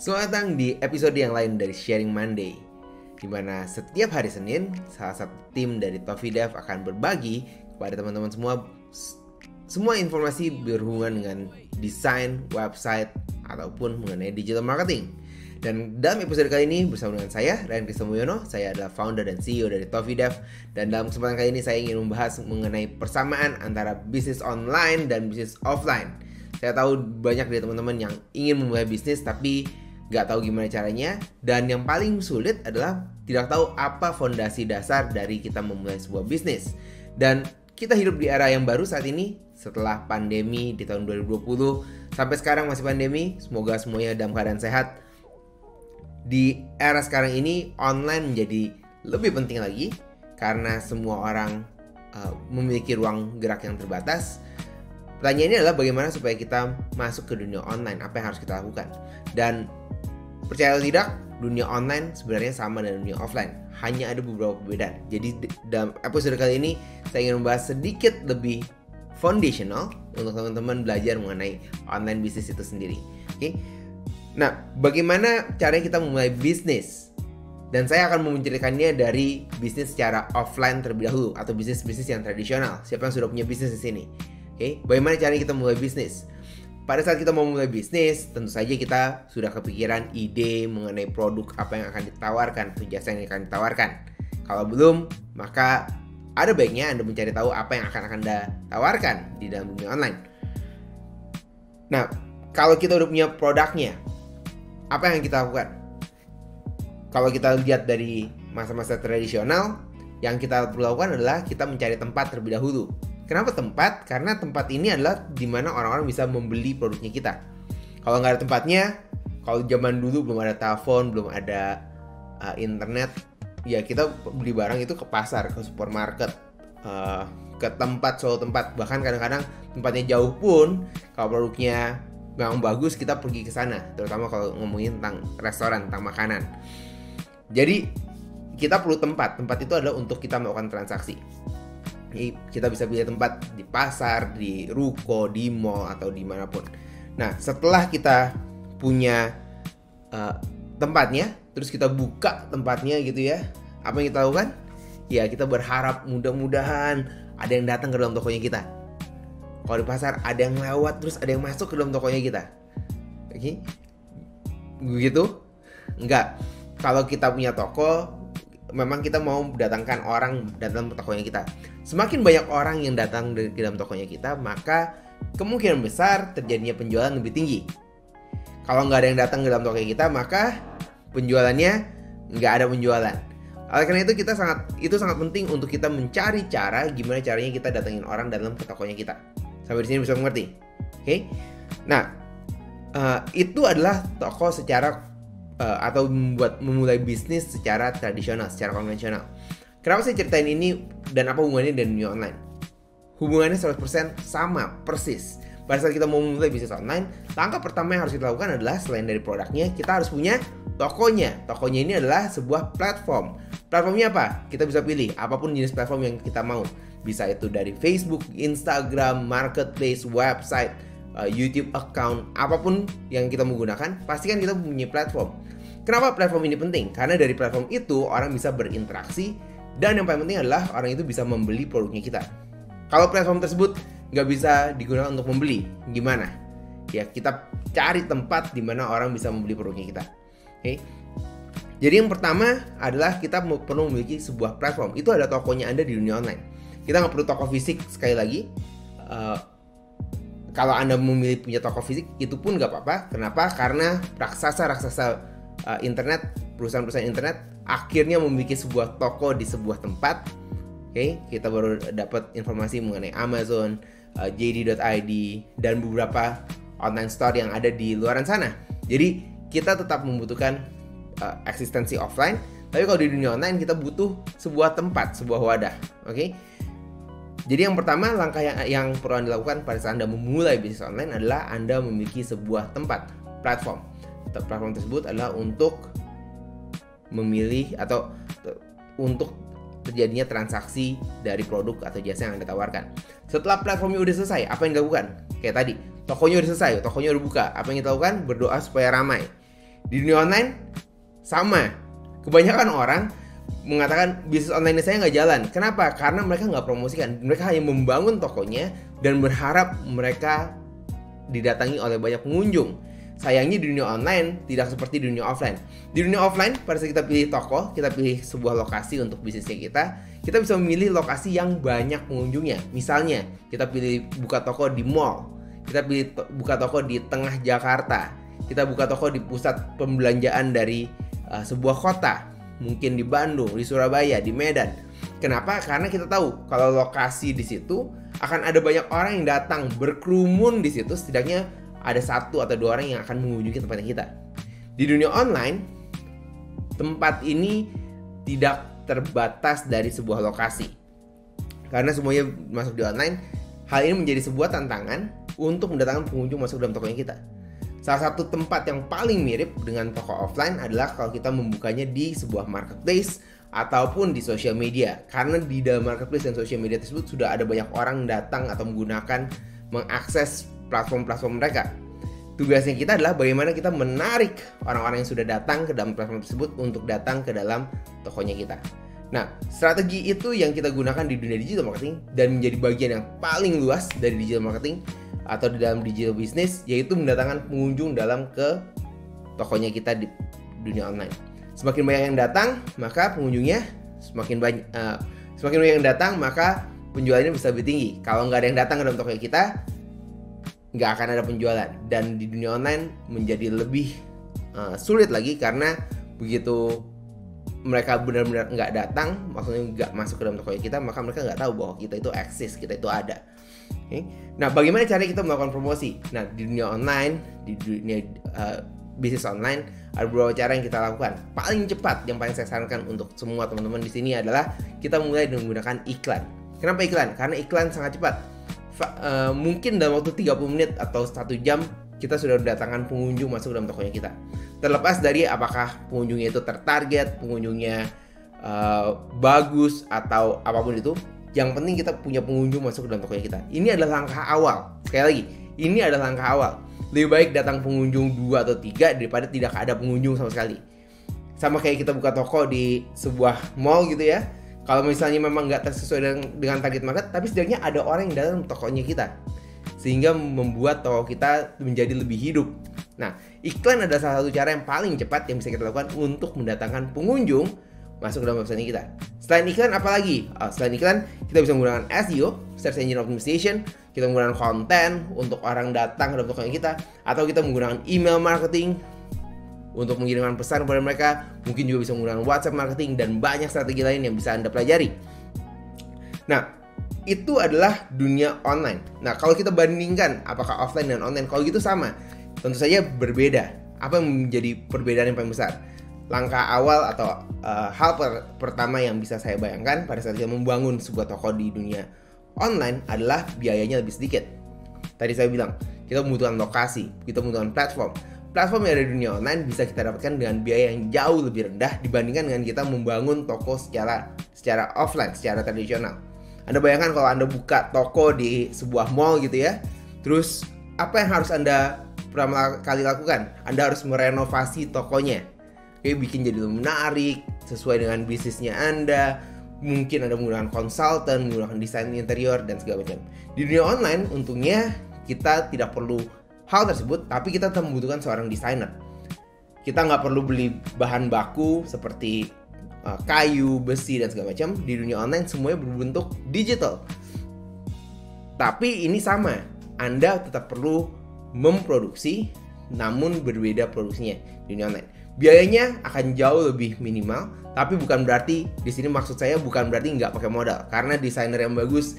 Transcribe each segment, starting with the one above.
Selamat datang di episode yang lain dari Sharing Monday, di mana setiap hari Senin, salah satu tim dari Toffee Dev akan berbagi kepada teman-teman semua informasi berhubungan dengan desain, website, ataupun mengenai digital marketing. Dan dalam episode kali ini bersama dengan saya, Ryan Kristomulyono, saya adalah founder dan CEO dari Toffee Dev. Dan dalam kesempatan kali ini saya ingin membahas mengenai persamaan antara bisnis online dan bisnis offline. Saya tahu banyak dari teman-teman yang ingin memulai bisnis tapi gak tahu gimana caranya. Dan yang paling sulit adalah tidak tahu apa fondasi dasar dari kita memulai sebuah bisnis. Dan kita hidup di era yang baru saat ini, setelah pandemi di tahun 2020. Sampai sekarang masih pandemi, semoga semuanya dalam keadaan sehat. Di era sekarang ini online menjadi lebih penting lagi karena semua orang memiliki ruang gerak yang terbatas. Pertanyaannya adalah bagaimana supaya kita masuk ke dunia online, apa yang harus kita lakukan. Dan percaya atau tidak, dunia online sebenarnya sama dengan dunia offline, hanya ada beberapa perbedaan. Jadi dalam episode kali ini saya ingin membahas sedikit lebih foundational untuk teman-teman belajar mengenai online bisnis itu sendiri. Oke? Nah, bagaimana caranya kita memulai bisnis? Dan saya akan menceritakannya dari bisnis secara offline terlebih dahulu, atau bisnis-bisnis yang tradisional. Siapa yang sudah punya bisnis di sini? Oke, bagaimana caranya kita mulai bisnis? Pada saat kita mau mulai bisnis, tentu saja kita sudah kepikiran ide mengenai produk apa yang akan ditawarkan, atau jasa yang akan ditawarkan. Kalau belum, maka ada baiknya Anda mencari tahu apa yang akan Anda tawarkan di dalam dunia online. Nah, kalau kita udah punya produknya, apa yang kita lakukan? Kalau kita lihat dari masa-masa tradisional, yang kita perlu lakukan adalah kita mencari tempat terlebih dahulu. Kenapa tempat? Karena tempat ini adalah di mana orang-orang bisa membeli produknya kita. Kalau nggak ada tempatnya, kalau zaman dulu belum ada telepon, belum ada internet, ya kita beli barang itu ke pasar, ke supermarket, ke suatu tempat. Bahkan kadang-kadang tempatnya jauh pun, kalau produknya memang bagus, kita pergi ke sana. Terutama kalau ngomongin tentang restoran, tentang makanan. Jadi kita perlu tempat. Tempat itu adalah untuk kita melakukan transaksi. Jadi, kita bisa pilih tempat di pasar, di ruko, di mall, atau dimanapun. Nah, setelah kita punya tempatnya, terus kita buka tempatnya gitu ya, apa yang kita lakukan? Ya, kita berharap mudah-mudahan ada yang datang ke dalam tokonya kita. Kalau di pasar ada yang lewat, terus ada yang masuk ke dalam tokonya kita. Oke? Begitu? Enggak. Kalau kita punya toko, memang kita mau datangkan orang datang ke tokonya kita. Semakin banyak orang yang datang ke dalam tokonya kita, maka kemungkinan besar terjadinya penjualan lebih tinggi. Kalau nggak ada yang datang ke dalam tokonya kita, maka penjualannya nggak ada penjualan. Oleh karena itu itu sangat penting untuk kita mencari cara gimana caranya kita datangin orang dalam ke tokonya kita. Sampai di sini bisa mengerti? Oke? Nah, itu adalah toko secara atau memulai bisnis secara tradisional, secara konvensional. Kenapa saya ceritain ini dan apa hubungannya dengan dunia online? Hubungannya 100% sama, persis. Pada saat kita mau memulai bisnis online, langkah pertama yang harus kita lakukan adalah selain dari produknya, kita harus punya tokonya. Tokonya ini adalah sebuah platform. Platformnya apa? Kita bisa pilih apapun jenis platform yang kita mau. Bisa itu dari Facebook, Instagram, Marketplace, website, YouTube account, apapun yang kita menggunakan, pastikan kita punya platform. Kenapa platform ini penting? Karena dari platform itu orang bisa berinteraksi, dan yang paling penting adalah orang itu bisa membeli produknya kita. Kalau platform tersebut nggak bisa digunakan untuk membeli, gimana? Ya, kita cari tempat di mana orang bisa membeli produknya kita. Oke? Jadi yang pertama adalah kita perlu memiliki sebuah platform. Itu ada tokonya Anda di dunia online. Kita nggak perlu toko fisik sekali lagi. Kalau Anda memilih punya toko fisik, itu pun nggak apa-apa. Kenapa? Karena raksasa internet, perusahaan-perusahaan internet akhirnya memiliki sebuah toko di sebuah tempat. Oke, kita baru dapat informasi mengenai Amazon, JD.id, dan beberapa online store yang ada di luaran sana. Jadi kita tetap membutuhkan eksistensi offline, tapi kalau di dunia online kita butuh sebuah tempat, sebuah wadah. Oke? Jadi yang pertama, langkah yang perlu Anda lakukan pada saat Anda memulai bisnis online adalah Anda memiliki sebuah tempat, platform. Platform tersebut adalah untuk memilih atau untuk terjadinya transaksi dari produk atau jasa yang Anda tawarkan. Setelah platformnya udah selesai, apa yang dilakukan? Kayak tadi, tokonya udah selesai, tokonya udah buka. Apa yang kita lakukan? Berdoa supaya ramai. Di dunia online sama. Kebanyakan orang mengatakan bisnis online saya nggak jalan. Kenapa? Karena mereka nggak promosikan. Mereka hanya membangun tokonya dan berharap mereka didatangi oleh banyak pengunjung. Sayangnya di dunia online tidak seperti di dunia offline. Di dunia offline, pada saat kita pilih toko, kita pilih sebuah lokasi untuk bisnisnya kita bisa memilih lokasi yang banyak pengunjungnya. Misalnya, kita pilih buka toko di mall, kita pilih buka toko di tengah Jakarta, kita buka toko di pusat pembelanjaan dari sebuah kota, mungkin di Bandung, di Surabaya, di Medan. Kenapa? Karena kita tahu kalau lokasi di situ akan ada banyak orang yang datang berkerumun di situ, setidaknya ada 1 atau 2 orang yang akan mengunjungi tempatnya kita. Di dunia online, tempat ini tidak terbatas dari sebuah lokasi. Karena semuanya masuk di online, hal ini menjadi sebuah tantangan untuk mendatangkan pengunjung masuk dalam tokonya kita. Salah satu tempat yang paling mirip dengan toko offline adalah kalau kita membukanya di sebuah marketplace ataupun di social media. Karena di dalam marketplace dan social media tersebut sudah ada banyak orang datang atau mengakses platform-platform mereka. Tugasnya kita adalah bagaimana kita menarik orang-orang yang sudah datang ke dalam platform tersebut untuk datang ke dalam tokonya kita. Nah, strategi itu yang kita gunakan di dunia digital marketing dan menjadi bagian yang paling luas dari digital marketing atau di dalam digital business, yaitu mendatangkan pengunjung dalam ke tokonya kita di dunia online. Semakin banyak yang datang, maka pengunjungnya semakin banyak. Semakin banyak yang datang, maka penjualannya bisa lebih tinggi. Kalau nggak ada yang datang ke dalam tokonya kita, nggak akan ada penjualan. Dan di dunia online menjadi lebih sulit lagi, karena begitu mereka benar-benar nggak datang, maksudnya nggak masuk ke dalam tokonya kita, maka mereka nggak tahu bahwa kita itu eksis, kita itu ada. Okay? Nah, bagaimana cara kita melakukan promosi? Nah, di dunia online, di dunia bisnis online, ada beberapa cara yang kita lakukan. Paling cepat, yang paling saya sarankan untuk semua teman-teman di sini adalah kita mulai dengan menggunakan iklan. Kenapa iklan? Karena iklan sangat cepat. Mungkin dalam waktu 30 menit atau 1 jam kita sudah mendatangkan pengunjung masuk dalam tokonya kita. Terlepas dari apakah pengunjungnya itu tertarget, pengunjungnya bagus atau apapun itu, yang penting kita punya pengunjung masuk dalam tokonya kita. Ini adalah langkah awal. Sekali lagi, ini adalah langkah awal. Lebih baik datang pengunjung 2 atau 3 daripada tidak ada pengunjung sama sekali. Sama kayak kita buka toko di sebuah mall gitu ya. Kalau misalnya memang nggak sesuai dengan target market, tapi setidaknya ada orang yang datang tokonya kita, sehingga membuat toko kita menjadi lebih hidup. Nah, iklan adalah salah satu cara yang paling cepat yang bisa kita lakukan untuk mendatangkan pengunjung masuk ke dalam website kita. Selain iklan, apa lagi? Selain iklan, kita bisa menggunakan SEO, Search Engine Optimization, kita menggunakan konten untuk orang datang ke dalam tokonya kita, atau kita menggunakan email marketing untuk mengirimkan pesan kepada mereka. Mungkin juga bisa menggunakan WhatsApp marketing dan banyak strategi lain yang bisa Anda pelajari. Nah, itu adalah dunia online. Nah, kalau kita bandingkan apakah offline dan online, kalau gitu sama. Tentu saja berbeda. Apa yang menjadi perbedaan yang paling besar? Langkah awal atau hal pertama yang bisa saya bayangkan pada saat kita membangun sebuah toko di dunia online adalah biayanya lebih sedikit. Tadi saya bilang, kita membutuhkan lokasi, kita membutuhkan platform. Platform yang ada di dunia online bisa kita dapatkan dengan biaya yang jauh lebih rendah dibandingkan dengan kita membangun toko secara offline, secara tradisional. Anda bayangkan kalau Anda buka toko di sebuah mall gitu ya, terus apa yang harus Anda pertama kali lakukan? Anda harus merenovasi tokonya. Oke, bikin jadi lebih menarik, sesuai dengan bisnisnya Anda. Mungkin Anda menggunakan konsultan, menggunakan desain interior, dan segala macam. Di dunia online, untungnya kita tidak perlu hal tersebut, tapi kita tetap membutuhkan seorang desainer. Kita nggak perlu beli bahan baku seperti kayu, besi, dan segala macam. Di dunia online semuanya berbentuk digital. Tapi ini sama, Anda tetap perlu memproduksi, namun berbeda produksinya di dunia online. Biayanya akan jauh lebih minimal, tapi bukan berarti, di sini maksud saya bukan berarti nggak pakai modal. Karena desainer yang bagus,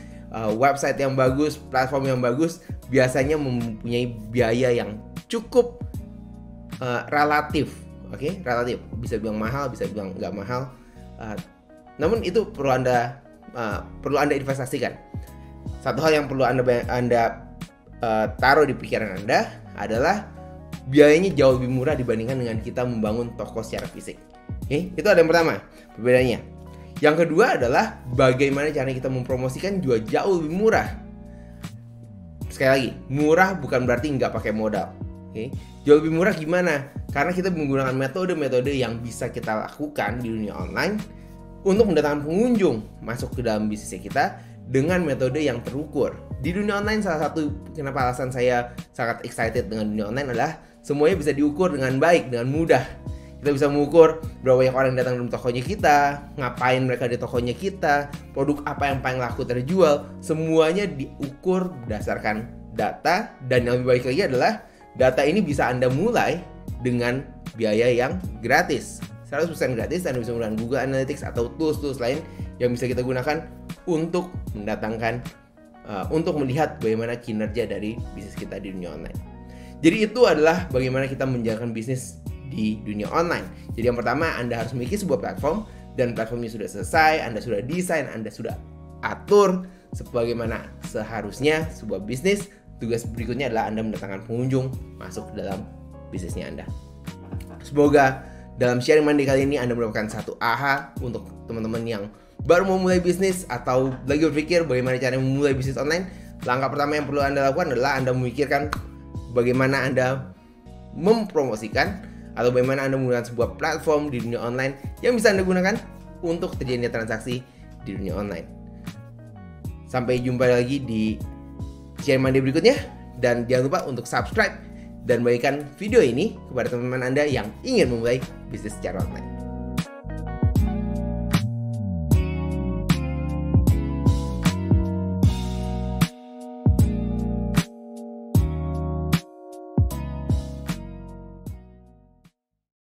website yang bagus, platform yang bagus biasanya mempunyai biaya yang cukup relatif, oke? Relatif, bisa bilang mahal, bisa bilang nggak mahal. Namun itu perlu Anda investasikan. Satu hal yang perlu Anda taruh di pikiran Anda adalah biayanya jauh lebih murah dibandingkan dengan kita membangun toko secara fisik. Oke? Itu ada yang pertama, perbedaannya. Yang kedua adalah bagaimana cara kita mempromosikan juga jauh lebih murah. Sekali lagi, murah bukan berarti nggak pakai modal. Okay? Jauh lebih murah gimana? Karena kita menggunakan metode-metode yang bisa kita lakukan di dunia online untuk mendatangkan pengunjung masuk ke dalam bisnis kita dengan metode yang terukur. Di dunia online, salah satu kenapa alasan saya sangat excited dengan dunia online adalah semuanya bisa diukur dengan baik, dengan mudah. Kita bisa mengukur berapa banyak orang yang datang di tokonya kita, ngapain mereka di tokonya kita, produk apa yang paling laku terjual. Semuanya diukur berdasarkan data, dan yang lebih baik lagi adalah data ini bisa Anda mulai dengan biaya yang gratis. 100% gratis. Anda bisa menggunakan Google Analytics atau tools-tools lain yang bisa kita gunakan untuk mendatangkan untuk melihat bagaimana kinerja dari bisnis kita di dunia online. Jadi itu adalah bagaimana kita menjalankan bisnis di dunia online. Jadi yang pertama, Anda harus memiliki sebuah platform, dan platformnya sudah selesai, Anda sudah desain, Anda sudah atur sebagaimana seharusnya sebuah bisnis. Tugas berikutnya adalah Anda mendatangkan pengunjung masuk ke dalam bisnisnya Anda. Semoga dalam sharing Monday kali ini Anda mendapatkan satu aha untuk teman-teman yang baru mau mulai bisnis atau lagi berpikir bagaimana cara memulai bisnis online. Langkah pertama yang perlu Anda lakukan adalah Anda memikirkan bagaimana Anda mempromosikan atau bagaimana Anda menggunakan sebuah platform di dunia online yang bisa Anda gunakan untuk terjadinya transaksi di dunia online. Sampai jumpa lagi di sharing Monday berikutnya, dan jangan lupa untuk subscribe dan bagikan video ini kepada teman-teman Anda yang ingin memulai bisnis secara online.